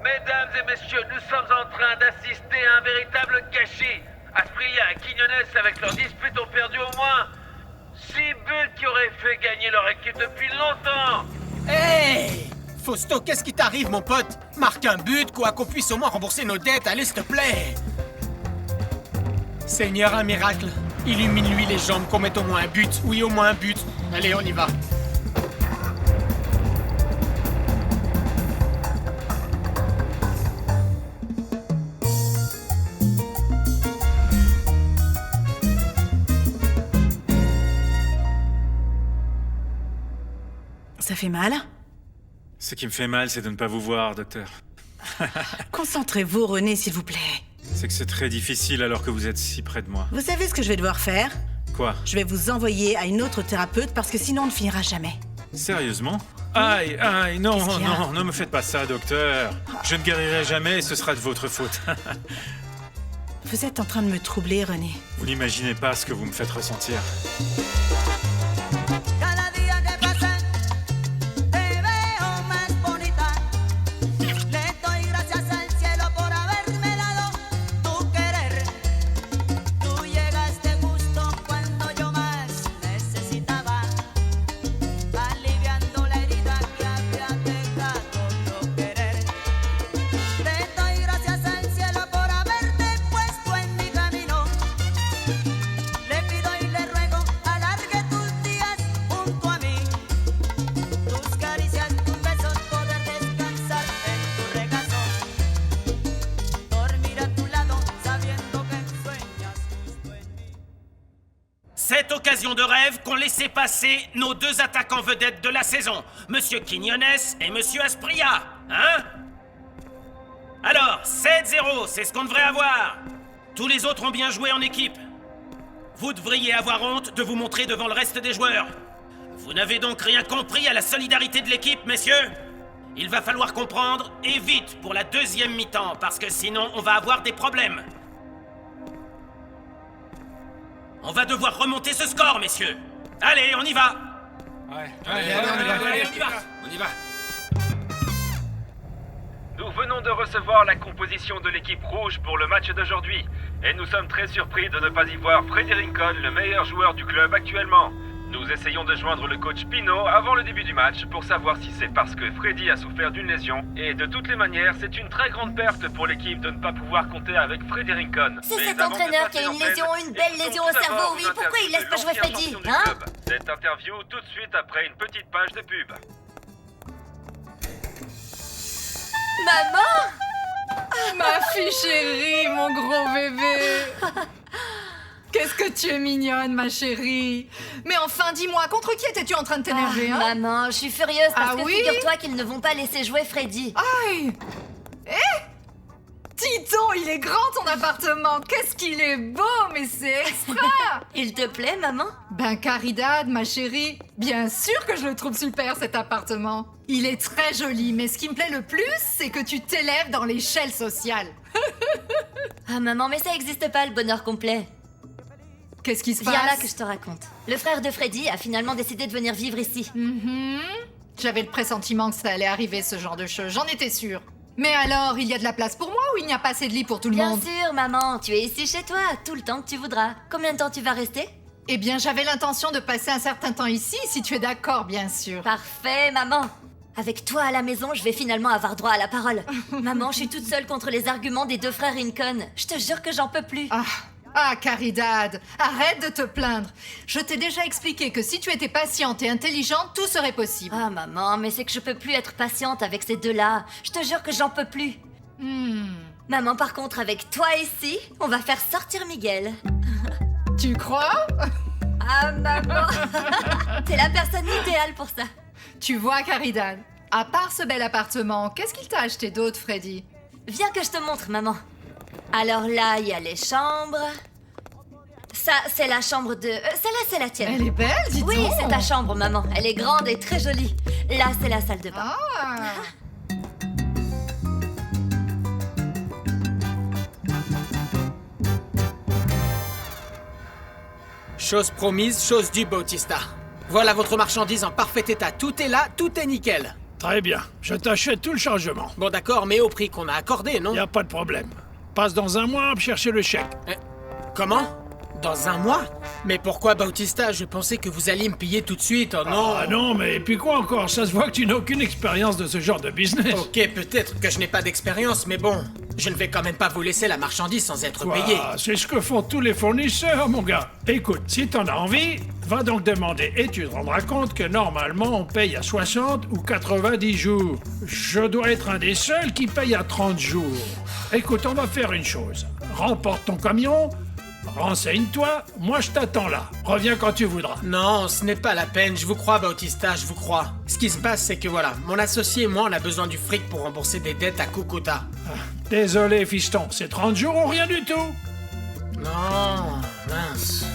[SPEAKER 23] Mesdames et messieurs, nous sommes en train d'assister à un véritable gâchis. Asprilla et Quiñones, avec leur dispute, ont perdu au moins 6 buts qui auraient fait gagner leur équipe depuis longtemps.
[SPEAKER 6] Hey Fausto, qu'est-ce qui t'arrive, mon pote? Marque un but, quoi, qu'on puisse au moins rembourser nos dettes, allez, s'il te plaît. Seigneur, un miracle. Illumine-lui les jambes, qu'on mette au moins un but. Oui, au moins un but. Allez, on y va.
[SPEAKER 16] Ça fait mal?
[SPEAKER 17] Ce qui me fait mal, c'est de ne pas vous voir, docteur.
[SPEAKER 16] Concentrez-vous, René, s'il vous plaît.
[SPEAKER 17] C'est que c'est très difficile alors que vous êtes si près de moi.
[SPEAKER 16] Vous savez ce que je vais devoir faire?
[SPEAKER 17] Quoi?
[SPEAKER 16] Je vais vous envoyer à une autre thérapeute parce que sinon on ne finira jamais.
[SPEAKER 17] Sérieusement? Aïe, aïe, non, non, ne me faites pas ça, docteur. Je ne guérirai jamais et ce sera de votre faute.
[SPEAKER 16] Vous êtes en train de me troubler, René.
[SPEAKER 17] Vous n'imaginez pas ce que vous me faites ressentir.
[SPEAKER 21] Cette occasion de rêve qu'ont laissé passer nos deux attaquants vedettes de la saison, Monsieur Quiñones et Monsieur Asprilla, hein? Alors, 7-0, c'est ce qu'on devrait avoir. Tous les autres ont bien joué en équipe. Vous devriez avoir honte de vous montrer devant le reste des joueurs. Vous n'avez donc rien compris à la solidarité de l'équipe, messieurs? Il va falloir comprendre, et vite, pour la deuxième mi-temps, parce que sinon, on va avoir des problèmes. On va devoir remonter ce score, messieurs. Allez, on y va. Allez, on y va.
[SPEAKER 7] Nous venons de recevoir la composition de l'équipe rouge pour le match d'aujourd'hui. Et nous sommes très surpris de ne pas y voir Freddy Rincon, le meilleur joueur du club actuellement. Nous essayons de joindre le coach Pino avant le début du match pour savoir si c'est parce que Freddy a souffert d'une lésion. Et de toutes les manières, c'est une très grande perte pour l'équipe de ne pas pouvoir compter avec Freddy Rincon.
[SPEAKER 4] C'est cet entraîneur qui a une lésion, une belle lésion au cerveau, oui. Pourquoi il laisse pas jouer Freddy, hein?
[SPEAKER 7] Cette interview tout de suite après une petite page de pub.
[SPEAKER 4] Maman!
[SPEAKER 8] Ma fille chérie, mon gros bébé. Qu'est-ce que tu es mignonne, ma chérie. Mais enfin, dis-moi, contre qui étais-tu en train de t'énerver, hein?
[SPEAKER 4] Maman, je suis furieuse parce que
[SPEAKER 8] oui?
[SPEAKER 4] figure-toi qu'ils ne vont pas laisser jouer Freddy.
[SPEAKER 8] Aïe! Dis donc, il est grand ton appartement. Qu'est-ce qu'il est beau, mais c'est extra.
[SPEAKER 4] Il te plaît, maman?
[SPEAKER 8] Ben, Caridad, ma chérie, bien sûr que je le trouve super, cet appartement. Il est très joli, mais ce qui me plaît le plus, c'est que tu t'élèves dans l'échelle sociale.
[SPEAKER 4] Ah, maman, mais ça n'existe pas, le bonheur complet.
[SPEAKER 8] Qu'est-ce qui se passe?
[SPEAKER 4] Viens là que je te raconte. Le frère de Freddy a finalement décidé de venir vivre ici.
[SPEAKER 8] J'avais le pressentiment que ça allait arriver, ce genre de choses, j'en étais sûre. Mais alors, il y a de la place pour moi ou il n'y a pas assez de lit pour tout le monde?
[SPEAKER 4] Bien sûr, maman, tu es ici chez toi, tout le temps que tu voudras. Combien de temps tu vas rester?
[SPEAKER 8] Eh bien, j'avais l'intention de passer un certain temps ici, si tu es d'accord, bien sûr.
[SPEAKER 4] Parfait, maman. Avec toi à la maison, je vais finalement avoir droit à la parole. Maman, je suis toute seule contre les arguments des deux frères Rincon. Je te jure que j'en peux plus.
[SPEAKER 8] Ah, Caridad, arrête de te plaindre. Je t'ai déjà expliqué que si tu étais patiente et intelligente, tout serait possible.
[SPEAKER 4] Ah, maman, mais c'est que je peux plus être patiente avec ces deux-là. Je te jure que j'en peux plus. Maman, par contre, avec toi ici, on va faire sortir Miguel.
[SPEAKER 8] Tu crois?
[SPEAKER 4] Ah, maman. T'es la personne idéale pour ça.
[SPEAKER 8] Tu vois, Caridad, à part ce bel appartement, qu'est-ce qu'il t'a acheté d'autre, Freddy?
[SPEAKER 4] Viens que je te montre, maman. Alors là, il y a les chambres. Ça, c'est la chambre de... Celle-là, c'est la tienne.
[SPEAKER 8] Elle est belle, dis donc.
[SPEAKER 4] Oui, c'est ta chambre, maman. Elle est grande et très jolie. Là, c'est la salle de bain.
[SPEAKER 6] Chose promise, chose due, Bautista. Voilà votre marchandise en parfait état. Tout est là, tout est nickel.
[SPEAKER 11] Très bien. Je t'achète tout le chargement.
[SPEAKER 6] Bon, d'accord, mais au prix qu'on a accordé, non?
[SPEAKER 11] Y a pas de problème. Passe dans un mois à me chercher le chèque.
[SPEAKER 6] Comment? Dans un mois? Mais pourquoi, Bautista? Je pensais que vous alliez me payer tout de suite, oh non!
[SPEAKER 11] Ah non, mais puis quoi encore? Ça se voit que tu n'as aucune expérience de ce genre de business.
[SPEAKER 6] Ok, peut-être que je n'ai pas d'expérience, mais bon, je ne vais quand même pas vous laisser la marchandise sans être payé.
[SPEAKER 11] C'est ce que font tous les fournisseurs, mon gars. Écoute, si t'en as envie, va donc demander et tu te rendras compte que normalement on paye à 60 ou 90 jours. Je dois être un des seuls qui paye à 30 jours. Écoute, on va faire une chose. Remporte ton camion, renseigne-toi, moi je t'attends là. Reviens quand tu voudras.
[SPEAKER 6] Non, ce n'est pas la peine, je vous crois, Bautista, je vous crois. Ce qui se passe, c'est que voilà, mon associé et moi, on a besoin du fric pour rembourser des dettes à Cucuta.
[SPEAKER 11] Désolé, fiston, c'est 30 jours ou rien du tout.
[SPEAKER 6] Non, mince.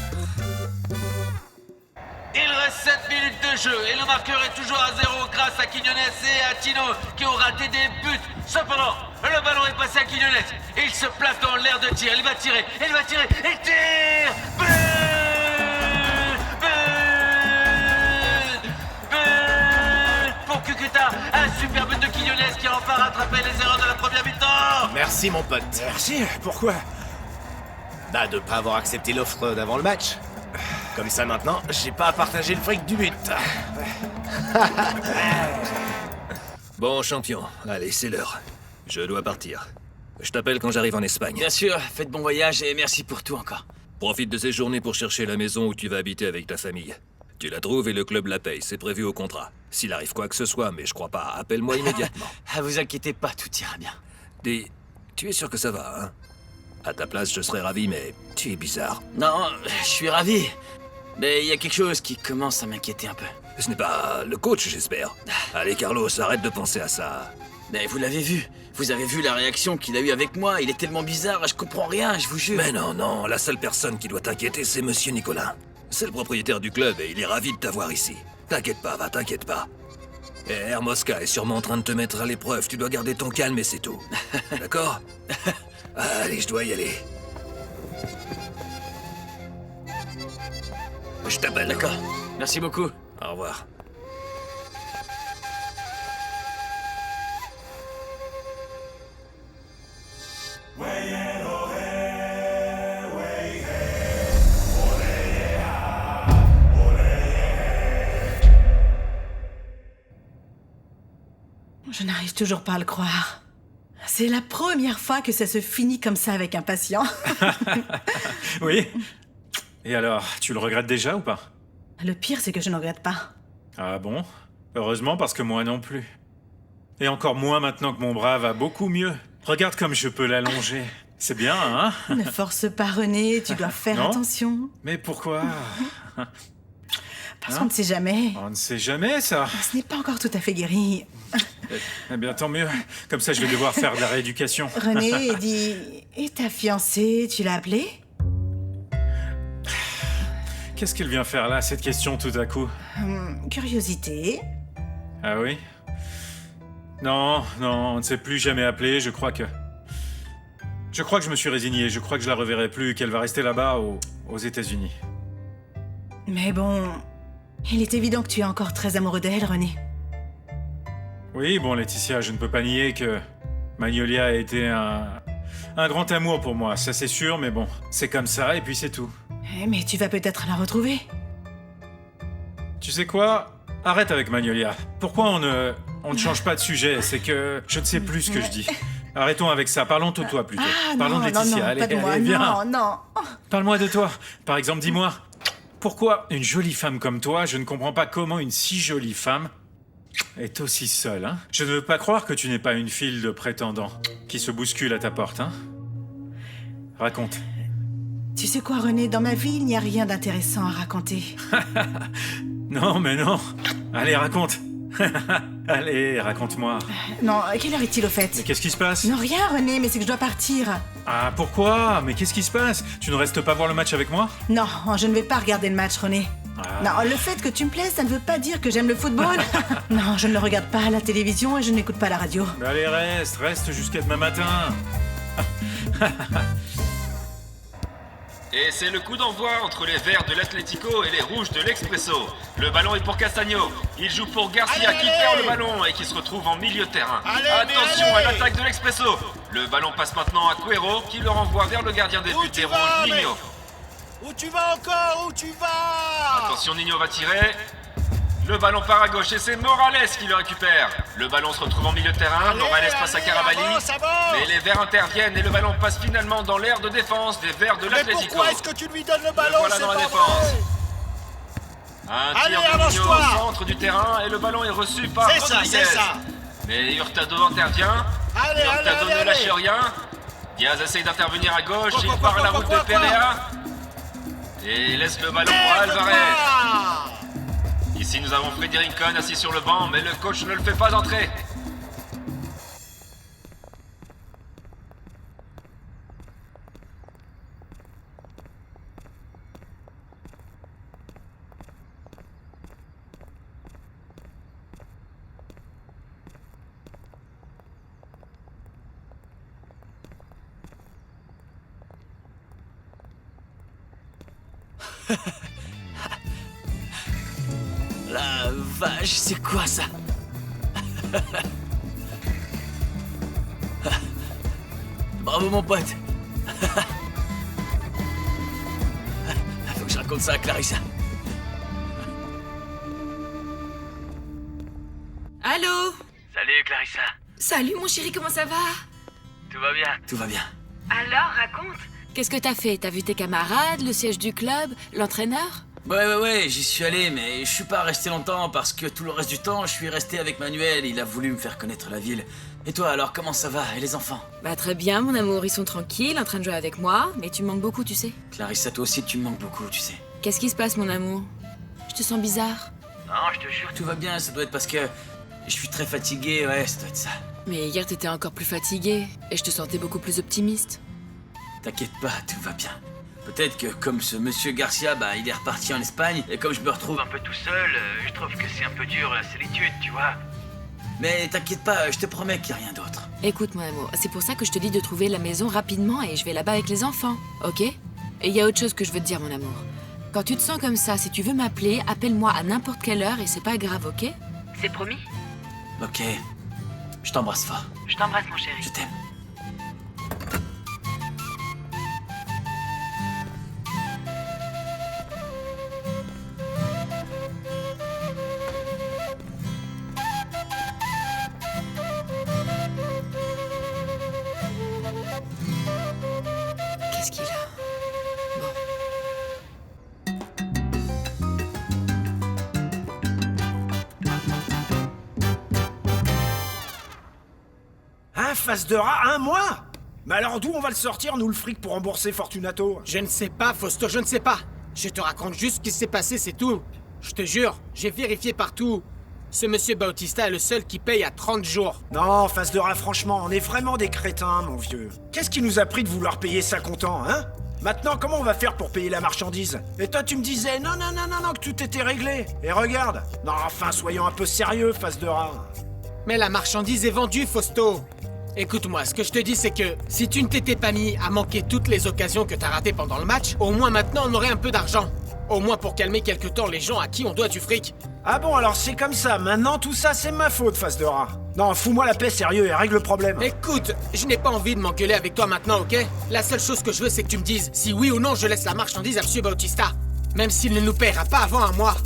[SPEAKER 23] Il reste 7 minutes de jeu et le marqueur est toujours à 0 grâce à Quiñones et à Tino qui ont raté des buts. Cependant, le ballon est passé à Quiñones et il se place dans l'air de tir. Il va tirer, il tire. But! Pour Cucuta, un super but de Quiñones qui a enfin rattrapé les erreurs de la première mi-temps.
[SPEAKER 2] Merci mon pote.
[SPEAKER 5] Merci, pourquoi?
[SPEAKER 2] Bah de pas avoir accepté l'offre d'avant le match. Comme ça maintenant, j'ai pas à partager le fric du but.
[SPEAKER 1] Bon, champion, allez, c'est l'heure. Je dois partir. Je t'appelle quand j'arrive en Espagne.
[SPEAKER 9] Bien sûr, faites bon voyage et merci pour tout encore.
[SPEAKER 1] Profite de ces journées pour chercher la maison où tu vas habiter avec ta famille. Tu la trouves et le club la paye, c'est prévu au contrat. S'il arrive quoi que ce soit, mais je crois pas, appelle-moi immédiatement.
[SPEAKER 9] Vous inquiétez pas, tout ira bien.
[SPEAKER 1] Dis, tu es sûr que ça va, hein? À ta place, je serais ravi, mais tu es bizarre.
[SPEAKER 9] Non, je suis ravi. Mais il y a quelque chose qui commence à m'inquiéter un peu.
[SPEAKER 1] Ce n'est pas le coach, j'espère. Allez, Carlos, arrête de penser à ça.
[SPEAKER 9] Mais vous l'avez vu. Vous avez vu la réaction qu'il a eue avec moi. Il est tellement bizarre, je comprends rien, je vous jure.
[SPEAKER 1] Mais non, la seule personne qui doit t'inquiéter, c'est Monsieur Nicolas. C'est le propriétaire du club et il est ravi de t'avoir ici. T'inquiète pas, t'inquiète pas. Et Hermosca est sûrement en train de te mettre à l'épreuve. Tu dois garder ton calme et c'est tout. D'accord? Allez, je dois y aller. Je t'appelle.
[SPEAKER 9] D'accord. Merci beaucoup.
[SPEAKER 1] Au revoir.
[SPEAKER 16] Je n'arrive toujours pas à le croire. C'est la première fois que ça se finit comme ça avec un patient.
[SPEAKER 17] Oui. Et alors, tu le regrettes déjà ou pas?
[SPEAKER 16] Le pire, c'est que je ne regrette pas.
[SPEAKER 17] Ah bon? Heureusement, parce que moi non plus. Et encore moins maintenant que mon bras va beaucoup mieux. Regarde comme je peux l'allonger. C'est bien, hein?
[SPEAKER 16] Ne force pas, René, tu dois faire
[SPEAKER 17] Non.
[SPEAKER 16] attention.
[SPEAKER 17] Mais pourquoi?
[SPEAKER 16] Parce qu'on ne sait jamais.
[SPEAKER 17] On ne sait jamais, ça.
[SPEAKER 16] Ce n'est pas encore tout à fait guéri.
[SPEAKER 17] Eh bien, tant mieux. Comme ça, je vais devoir faire de la rééducation.
[SPEAKER 16] René, dit... Et ta fiancée, tu l'as appelée?
[SPEAKER 17] Qu'est-ce qu'elle vient faire là, cette question, tout à coup?
[SPEAKER 16] Curiosité.
[SPEAKER 17] Ah oui? Non, on ne s'est plus jamais appelé, je crois que je me suis résigné, je crois que je la reverrai plus, qu'elle va rester là-bas, aux États-Unis.
[SPEAKER 16] Mais bon... Il est évident que tu es encore très amoureux d'elle, René.
[SPEAKER 17] Oui, bon, Laetitia, je ne peux pas nier que Magnolia a été un grand amour pour moi, ça c'est sûr, mais bon, c'est comme ça, et puis c'est tout.
[SPEAKER 16] Mais tu vas peut-être la retrouver.
[SPEAKER 17] Tu sais quoi? Arrête avec Magnolia. Pourquoi on ne change pas de sujet? C'est que je ne sais plus ce que je dis. Arrêtons avec ça, parlons de toi plutôt. Parlons de Laetitia, allez,
[SPEAKER 16] pas de moi,
[SPEAKER 17] viens.
[SPEAKER 16] non.
[SPEAKER 17] Parle-moi de toi. Par exemple, dis-moi, pourquoi une jolie femme comme toi, je ne comprends pas comment une si jolie femme est aussi seule, hein? Je ne veux pas croire que tu n'es pas une file de prétendants qui se bousculent à ta porte, hein? Raconte.
[SPEAKER 16] Tu sais quoi, René, dans ma vie, il n'y a rien d'intéressant à raconter.
[SPEAKER 17] Non, mais non. Allez, raconte. Allez, raconte-moi.
[SPEAKER 16] Non, quelle heure est-il au fait?
[SPEAKER 17] Mais qu'est-ce qui se passe?
[SPEAKER 16] Non, rien, René, mais c'est que je dois partir.
[SPEAKER 17] Ah, pourquoi? Mais qu'est-ce qui se passe? Tu ne restes pas voir le match avec moi?
[SPEAKER 16] Non, je ne vais pas regarder le match, René. Non, le fait que tu me plaises, ça ne veut pas dire que j'aime le football. Non, je ne le regarde pas à la télévision et je n'écoute pas la radio.
[SPEAKER 17] Mais allez, reste jusqu'à demain matin.
[SPEAKER 7] Et c'est le coup d'envoi entre les verts de l'Atlético et les rouges de l'Expresso. Le ballon est pour Castagno. Il joue pour Garcia qui perd le ballon et qui se retrouve en milieu de terrain. Attention à l'attaque de l'Expresso. Le ballon passe maintenant à Cuero qui le renvoie vers le gardien des buts des rouges, Nino.
[SPEAKER 5] Où tu vas encore? Où tu vas?
[SPEAKER 7] Attention, Nino va tirer. Le ballon part à gauche et c'est Morales qui le récupère. Le ballon se retrouve en milieu de terrain. Morales passe à Caraballi. Mais les verts interviennent et le ballon passe finalement dans l'aire de défense des verts de l'Atlético.
[SPEAKER 5] Mais pourquoi est-ce que tu lui donnes le ballon?
[SPEAKER 7] Voilà dans la défense. Un tir de Nino au centre du terrain et le ballon est reçu par Rodriguez. Mais Hurtado intervient. Hurtado ne lâche rien. Diaz essaye d'intervenir à gauche. Il part à la route de Perea. Et laisse le ballon pour Alvarez. Ici, nous avons Freddy Rincon assis sur le banc, mais le coach ne le fait pas entrer.
[SPEAKER 9] La vache, c'est quoi ça? Bravo mon pote. Faut que je raconte ça à Clarissa.
[SPEAKER 12] Allô?
[SPEAKER 9] Salut Clarissa.
[SPEAKER 12] Salut mon chéri, comment ça va?
[SPEAKER 9] Tout va bien. Tout va bien.
[SPEAKER 12] Alors, raconte. Qu'est-ce que t'as fait? T'as vu tes camarades, le siège du club, l'entraîneur?
[SPEAKER 9] Ouais, j'y suis allé, mais je suis pas resté longtemps parce que tout le reste du temps, je suis resté avec Manuel, il a voulu me faire connaître la ville. Et toi, alors, comment ça va? Et les enfants?
[SPEAKER 12] Bah très bien, mon amour, ils sont tranquilles, en train de jouer avec moi, mais tu me manques beaucoup, tu sais.
[SPEAKER 9] Clarissa, toi aussi, tu me manques beaucoup, tu sais.
[SPEAKER 12] Qu'est-ce qui se passe, mon amour? Je te sens bizarre.
[SPEAKER 9] Non, je te jure, tout va bien, ça doit être parce que je suis très fatigué, ouais, ça doit être ça.
[SPEAKER 12] Mais hier, t'étais encore plus fatigué, et je te sentais beaucoup plus optimiste.
[SPEAKER 9] T'inquiète pas, tout va bien. Peut-être que comme ce monsieur Garcia, bah il est reparti en Espagne, et comme je me retrouve un peu tout seul, je trouve que c'est un peu dur la solitude, tu vois. Mais t'inquiète pas, je te promets qu'il n'y a rien d'autre.
[SPEAKER 12] Écoute, mon amour, c'est pour ça que je te dis de trouver la maison rapidement et je vais là-bas avec les enfants, ok? Et il y a autre chose que je veux te dire, mon amour. Quand tu te sens comme ça, si tu veux m'appeler, appelle-moi à n'importe quelle heure et c'est pas grave, ok? C'est promis?
[SPEAKER 9] Ok, je t'embrasse fort.
[SPEAKER 12] Je t'embrasse, mon chéri.
[SPEAKER 9] Je t'aime.
[SPEAKER 12] Qu'est-ce qu'il a?
[SPEAKER 5] Un face de rat, un mois? Mais alors d'où on va le sortir, nous, le fric, pour rembourser Fortunato?
[SPEAKER 6] Je ne sais pas, Fausto, je ne sais pas. Je te raconte juste ce qui s'est passé, c'est tout. Je te jure, j'ai vérifié partout. Ce monsieur Bautista est le seul qui paye à 30 jours.
[SPEAKER 5] Non, face de rat, franchement, on est vraiment des crétins, mon vieux. Qu'est-ce qui nous a pris de vouloir payer ça comptant, hein? Maintenant, comment on va faire pour payer la marchandise? Et toi, tu me disais, non, que tout était réglé. Et regarde. Non, enfin, soyons un peu sérieux, face de rat.
[SPEAKER 6] Mais la marchandise est vendue, Fausto. Écoute-moi, ce que je te dis, c'est que si tu ne t'étais pas mis à manquer toutes les occasions que t'as ratées pendant le match, au moins maintenant, on aurait un peu d'argent. Au moins pour calmer quelque temps les gens à qui on doit du fric.
[SPEAKER 5] Ah bon, alors c'est comme ça. Maintenant, tout ça, c'est ma faute, face de rat. Non, fous-moi la paix, sérieux, et règle le problème.
[SPEAKER 6] Écoute, je n'ai pas envie de m'engueuler avec toi maintenant, ok? La seule chose que je veux, c'est que tu me dises si oui ou non je laisse la marchandise à monsieur Bautista. Même s'il ne nous paiera pas avant un mois.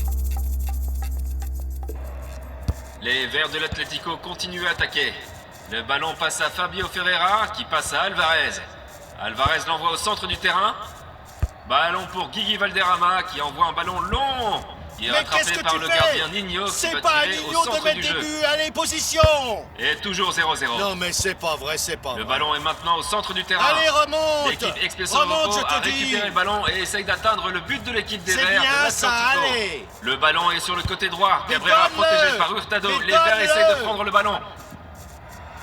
[SPEAKER 7] Les Verts de l'Atlético continuent à attaquer. Le ballon passe à Fabio Ferreira, qui passe à Alvarez. Alvarez l'envoie au centre du terrain. Ballon pour Guigui Valderrama, qui envoie un ballon long. Qui est rattrapé par le gardien Nino, qui va tirer au centre du jeu.
[SPEAKER 15] Allez, position!
[SPEAKER 7] Et toujours 0-0.
[SPEAKER 15] Non mais c'est pas vrai, c'est pas vrai.
[SPEAKER 7] Le ballon est maintenant au centre du terrain.
[SPEAKER 15] Allez, remonte!
[SPEAKER 7] L'équipe Expresso Roco a récupéré le ballon et essaye d'atteindre le but de l'équipe des Verts de l'Atlético. Le ballon est sur le côté droit. Cabrera protégé par Hurtado. Les Verts essayent de prendre le ballon.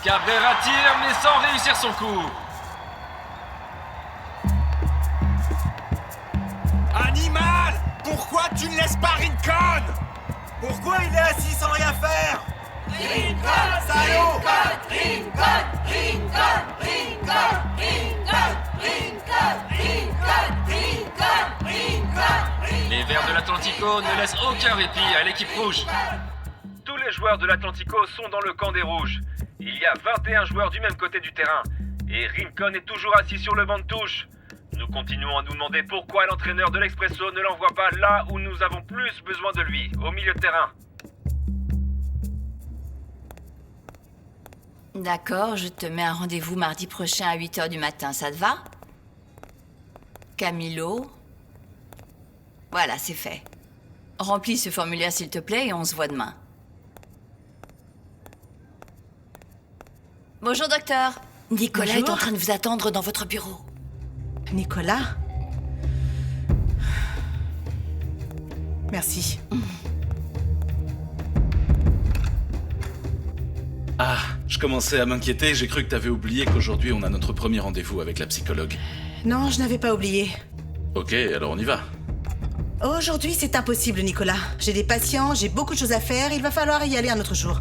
[SPEAKER 7] Cabrera tire, mais sans réussir son coup.
[SPEAKER 15] Animal! Pourquoi tu ne laisses pas Rincon? Pourquoi il est assis sans rien faire? Rincon! Salaud!
[SPEAKER 7] Les Verts de l'Atlético ne laissent aucun répit à l'équipe rouge. Tous les joueurs de l'Atlético sont dans le camp des rouges. Il y a 21 joueurs du même côté du terrain. Et Rincon est toujours assis sur le banc de touche. Nous continuons à nous demander pourquoi l'entraîneur de l'Expresso ne l'envoie pas là où nous avons plus besoin de lui, au milieu de terrain.
[SPEAKER 4] D'accord, je te mets un rendez-vous mardi prochain à 8h du matin, ça te va? Camilo? Voilà, c'est fait. Remplis ce formulaire s'il te plaît et on se voit demain. Bonjour docteur. Nicolas est en train de vous attendre dans votre bureau.
[SPEAKER 16] Nicolas? Merci.
[SPEAKER 18] Ah, je commençais à m'inquiéter, j'ai cru que t'avais oublié qu'aujourd'hui on a notre premier rendez-vous avec la psychologue.
[SPEAKER 16] Non, je n'avais pas oublié.
[SPEAKER 18] Ok, alors on y va.
[SPEAKER 16] Aujourd'hui, c'est impossible, Nicolas. J'ai des patients, j'ai beaucoup de choses à faire, il va falloir y aller un autre jour.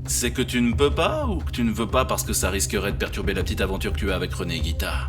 [SPEAKER 18] C'est que tu ne peux pas ou que tu ne veux pas parce que ça risquerait de perturber la petite aventure que tu as avec René et Guita?